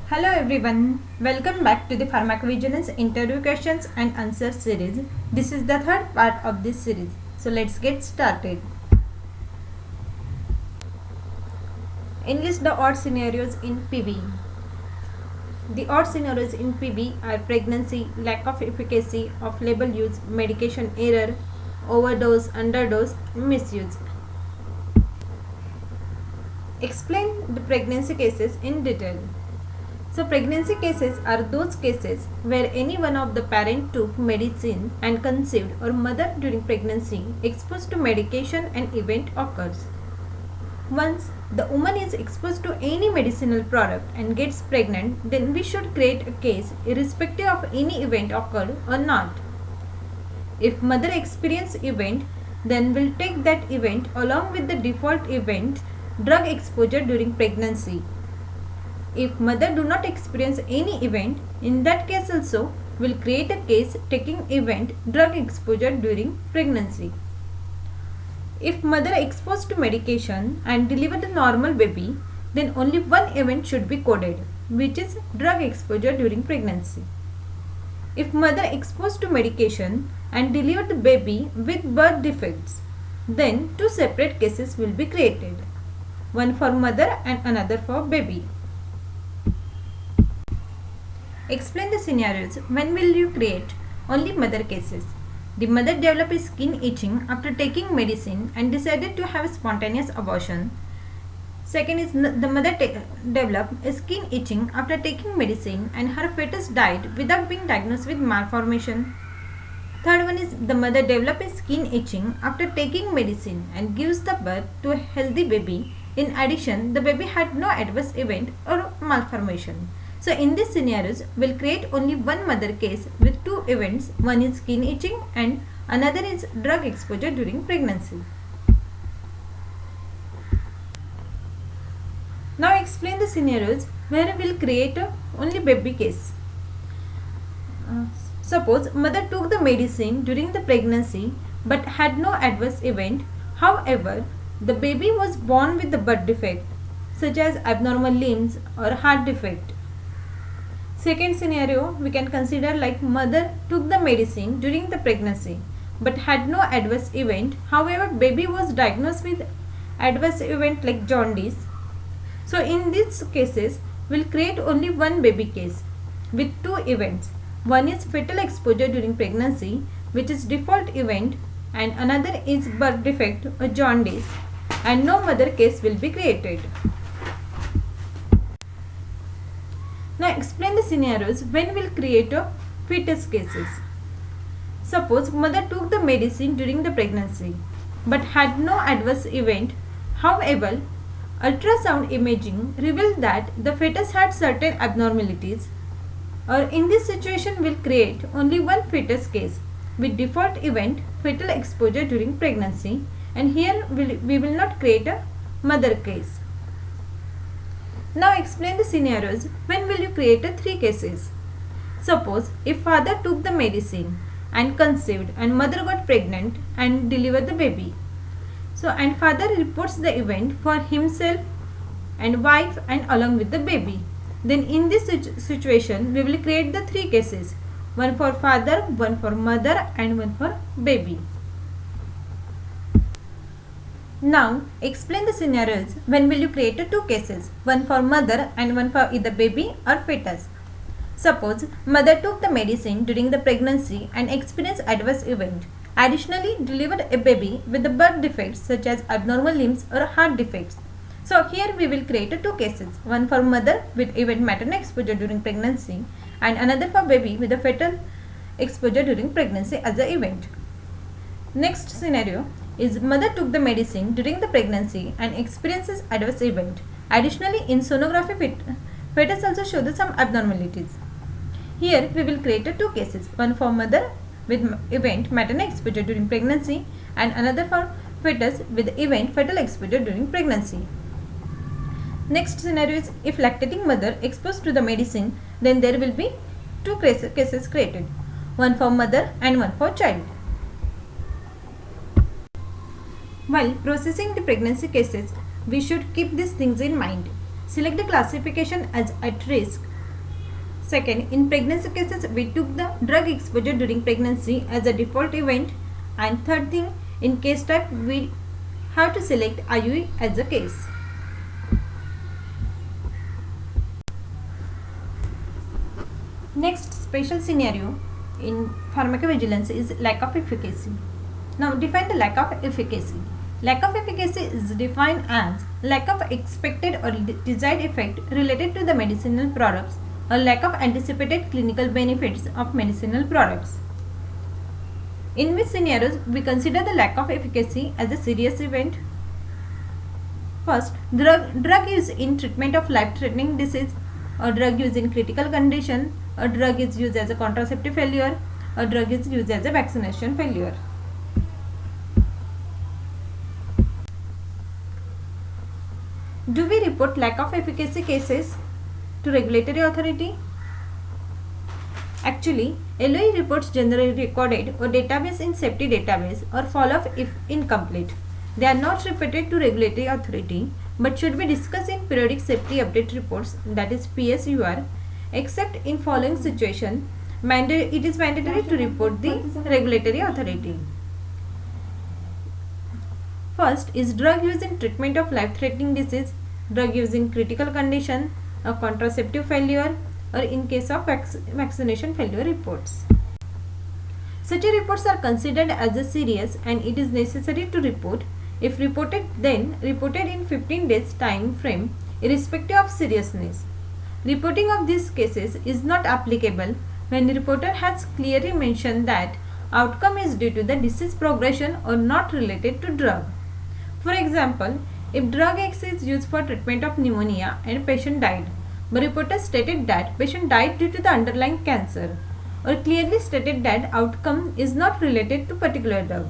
Hello everyone, welcome back to the Pharmacovigilance interview questions and answers series. This is the third part of this series. So let's get started. Enlist the odd scenarios in PV. The odd scenarios in PV are pregnancy, lack of efficacy, off-label use, medication error, overdose, underdose, misuse. Explain the pregnancy cases in detail. So pregnancy cases are those cases where any one of the parent took medicine and conceived or mother during pregnancy exposed to medication and event occurs. Once the woman is exposed to any medicinal product and gets pregnant, then we should create a case irrespective of any event occurred or not. If mother experience event, then we'll take that event along with the default event drug exposure during pregnancy. If mother do not experience any event, in that case also will create a case taking event drug exposure during pregnancy. If mother exposed to medication and delivered a normal baby, then only one event should be coded, which is drug exposure during pregnancy. If mother exposed to medication and delivered the baby with birth defects, then two separate cases will be created, one for mother and another for baby. Explain the scenarios. When will you create only mother cases? The mother developed skin itching after taking medicine and decided to have spontaneous abortion. Second is the mother developed skin itching after taking medicine and her fetus died without being diagnosed with malformation. Third one is the mother developed skin itching after taking medicine and gives the birth to a healthy baby. In addition, the baby had no adverse event or malformation. So in these scenarios, we'll create only one mother case with two events. One is skin itching and another is drug exposure during pregnancy. Now explain the scenarios where we'll create only baby case. Suppose mother took the medicine during the pregnancy but had no adverse event. However, the baby was born with the birth defect such as abnormal limbs or heart defect. Second scenario we can consider like mother took the medicine during the pregnancy but had no adverse event. However, baby was diagnosed with adverse event like jaundice. So in these cases, we'll create only one baby case with two events. One is fetal exposure during pregnancy, which is default event, and another is birth defect or jaundice, and no mother case will be created. Now explain the scenarios when we'll create a fetus cases. Suppose mother took the medicine during the pregnancy but had no adverse event. However, ultrasound imaging revealed that the fetus had certain abnormalities. Or in this situation we'll create only one fetus case with default event fetal exposure during pregnancy, and here we will not create a mother case. Now explain the scenarios when will you create three cases. Suppose if father took the medicine and conceived and mother got pregnant and delivered the baby. So and father reports the event for himself and wife and along with the baby. Then in this situation we will create the three cases, one for father, one for mother and one for baby. Now explain the scenarios when will you create two cases, one for mother and one for either baby or fetus. Suppose mother took the medicine during the pregnancy and experienced adverse event. Additionally delivered a baby with the birth defects such as abnormal limbs or heart defects. So here we will create two cases, one for mother with event maternal exposure during pregnancy and another for baby with a fetal exposure during pregnancy as an event. Next scenario is mother took the medicine during the pregnancy and experiences adverse event. Additionally, in sonography fetus also shows some abnormalities. Here we will create two cases, one for mother with event maternal exposure during pregnancy and another for fetus with event fetal exposure during pregnancy. Next scenario is if lactating mother exposed to the medicine, then there will be two cases created, one for mother and one for child. While processing the pregnancy cases, we should keep these things in mind. Select the classification as at risk Second, in pregnancy cases, we took the drug exposure during pregnancy as a default event. And third thing, in case type, we have to select IUI as a case. Next special scenario in pharmacovigilance is lack of efficacy. Now define the lack of efficacy. Lack of efficacy is defined as lack of expected or desired effect related to the medicinal products or lack of anticipated clinical benefits of medicinal products. In which scenarios we consider the lack of efficacy as a serious event? First, drug use in treatment of life-threatening disease, or drug use in critical condition, a drug is used as a contraceptive failure, a drug is used as a vaccination failure. Do we report lack of efficacy cases to regulatory authority? Actually, LOE reports generally recorded or database in safety database or follow-up if incomplete. They are not reported to regulatory authority but should be discussed in periodic safety update reports, that is PSUR, except in following situation. It is mandatory to report the regulatory authority. First is drug use in treatment of life-threatening disease, drug use in critical condition, a contraceptive failure, or in case of vaccination failure reports. Such reports are considered as a serious and it is necessary to report. If reported, then reported in 15 days time frame irrespective of seriousness. Reporting of these cases is not applicable when the reporter has clearly mentioned that outcome is due to the disease progression or not related to drug. For example, if drug X is used for treatment of pneumonia and patient died, but reporter stated that patient died due to the underlying cancer, or clearly stated that outcome is not related to particular drug.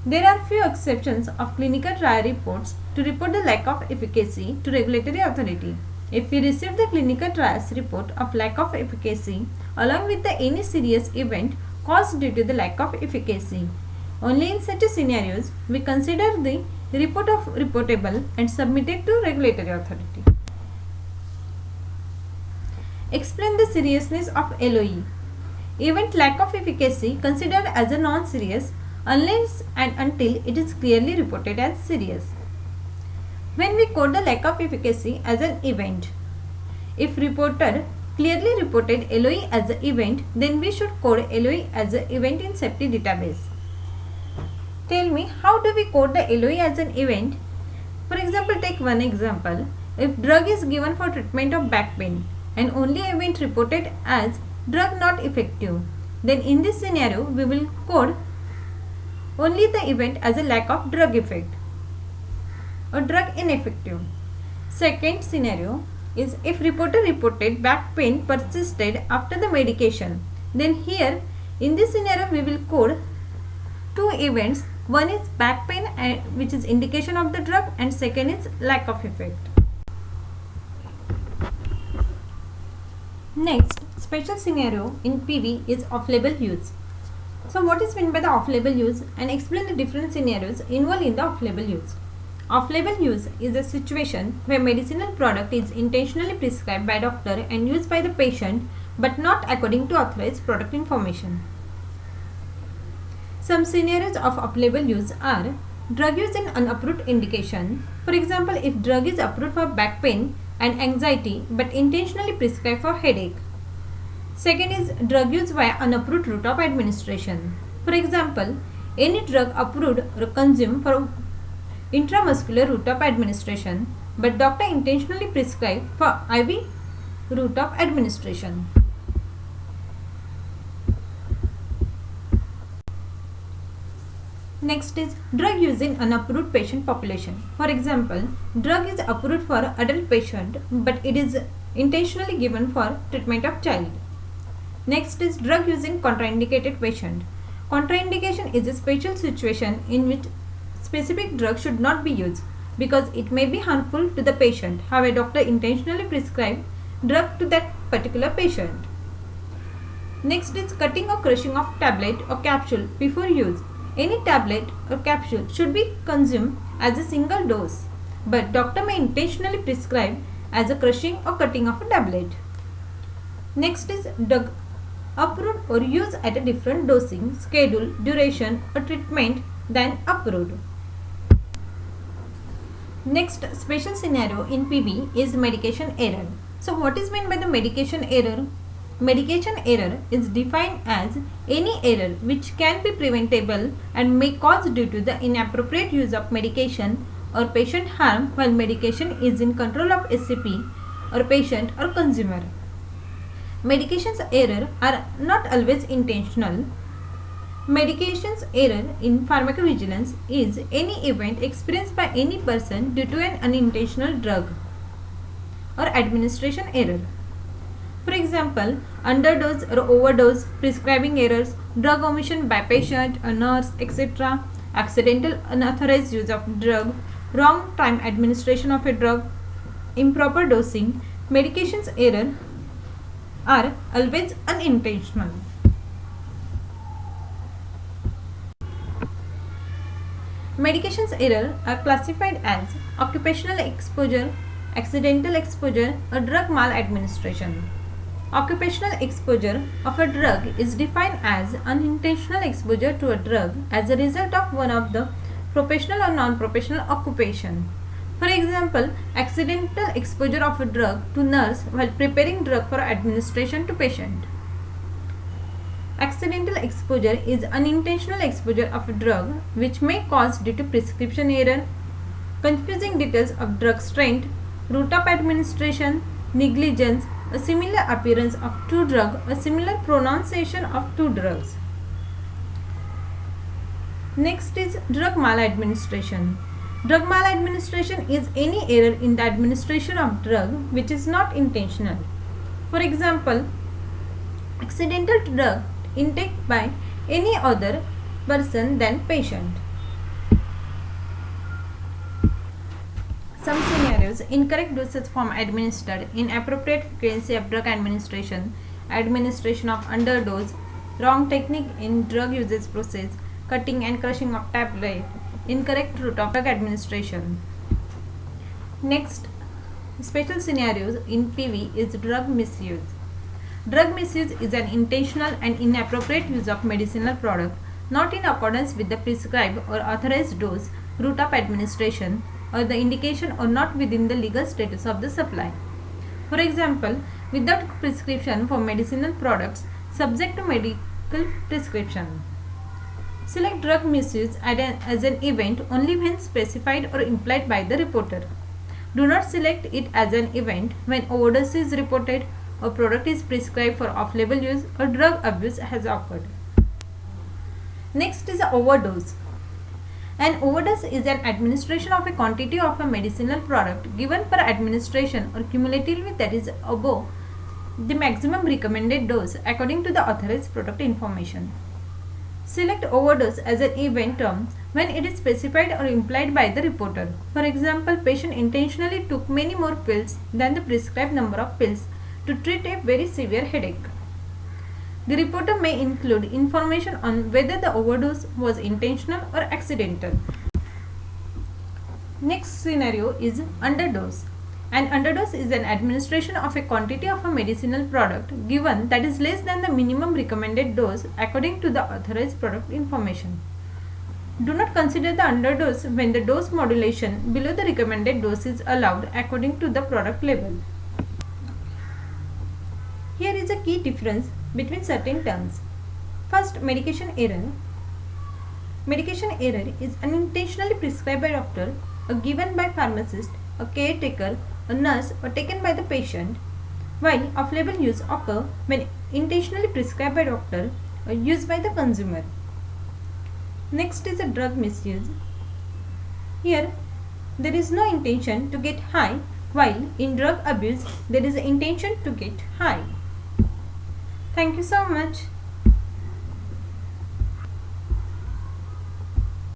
There are few exceptions of clinical trial reports to report the lack of efficacy to regulatory authority. If we receive the clinical trials report of lack of efficacy along with any serious event caused due to the lack of efficacy, only in such scenarios we consider the report of reportable and submit it to regulatory authority. Explain the seriousness of LOE. Event lack of efficacy considered as a non-serious unless and until it is clearly reported as serious. When we code the lack of efficacy as an event, if reporter clearly reported LOE as an event, then we should code LOE as an event in safety database. Tell me, how do we code the LOE as an event? For example, take one example. If drug is given for treatment of back pain and only event reported as drug not effective, then in this scenario we will code only the event as a lack of drug effect or drug ineffective. Second scenario is if reporter reported back pain persisted after the medication, then here in this scenario we will code two events. One is back pain which is indication of the drug, and second is lack of effect. Next special scenario in PV is off-label use. So what is meant by the off-label use, and explain the different scenarios involved in the off-label use. Off-label use is a situation where medicinal product is intentionally prescribed by doctor and used by the patient but not according to authorized product information. Some scenarios of off-label use are drug use in unapproved indication. For example, if drug is approved for back pain and anxiety but intentionally prescribed for headache. Second is drug use via unapproved route of administration. For example, any drug approved or consumed for intramuscular route of administration but doctor intentionally prescribed for IV route of administration. Next is drug use in unapproved patient population. For example, drug is approved for adult patient but it is intentionally given for treatment of child. Next is drug use in contraindicated patient. Contraindication is a special situation in which specific drug should not be used because it may be harmful to the patient. However, doctor intentionally prescribe drug to that particular patient. Next is cutting or crushing of tablet or capsule before use. Any tablet or capsule should be consumed as a single dose, but doctor may intentionally prescribe as a crushing or cutting of a tablet. Next is drug approved or used at a different dosing, schedule, duration or treatment than approved. Next special scenario in PV is medication error. So what is meant by the medication error? Medication error is defined as any error which can be preventable and may cause due to the inappropriate use of medication or patient harm while medication is in control of SCP or patient or consumer. Medications error are not always intentional. Medications error in pharmacovigilance is any event experienced by any person due to an unintentional drug or administration error. For example, underdose or overdose, prescribing errors, drug omission by patient, a nurse, etc., accidental unauthorized use of drug, wrong time administration of a drug, improper dosing. Medications error are always unintentional. Medications error are classified as occupational exposure, accidental exposure, or drug maladministration. Occupational exposure of a drug is defined as unintentional exposure to a drug as a result of one of the professional or non-professional occupation. For example, accidental exposure of a drug to nurse while preparing drug for administration to patient. Accidental exposure is unintentional exposure of a drug which may cause due to prescription error, confusing details of drug strength, route of administration, negligence, a similar appearance of two drugs, a similar pronunciation of two drugs. Next is drug maladministration. Drug maladministration is any error in the administration of drug which is not intentional. For example, accidental drug intake by any other person than patient. Some scenarios: incorrect dosage form administered, inappropriate frequency of drug administration, administration of underdose, wrong technique in drug usage process, cutting and crushing of tablet, incorrect route of drug administration. Next special scenarios in PV is drug misuse. Drug misuse is an intentional and inappropriate use of medicinal product not in accordance with the prescribed or authorized dose, route of administration, or the indication or not within the legal status of the supply. For example, without prescription for medicinal products subject to medical prescription. Select drug misuse as an event only when specified or implied by the reporter. Do not select it as an event when overdose is reported, or product is prescribed for off-label use, or drug abuse has occurred. Next is overdose. An overdose is an administration of a quantity of a medicinal product given per administration or cumulatively that is above the maximum recommended dose according to the authorized product information. Select overdose as an event term when it is specified or implied by the reporter. For example, patient intentionally took many more pills than the prescribed number of pills to treat a very severe headache. The reporter may include information on whether the overdose was intentional or accidental. Next scenario is underdose. An underdose is an administration of a quantity of a medicinal product given that is less than the minimum recommended dose according to the authorized product information. Do not consider the underdose when the dose modulation below the recommended dose is allowed according to the product label. Here is a key difference between certain terms. First, medication error. Medication error is unintentionally prescribed by doctor or given by pharmacist, a caretaker, a nurse or taken by the patient, while off-label use occur when intentionally prescribed by doctor or used by the consumer. Next is a drug misuse. Here, there is no intention to get high, while in drug abuse, there is an intention to get high. Thank you so much.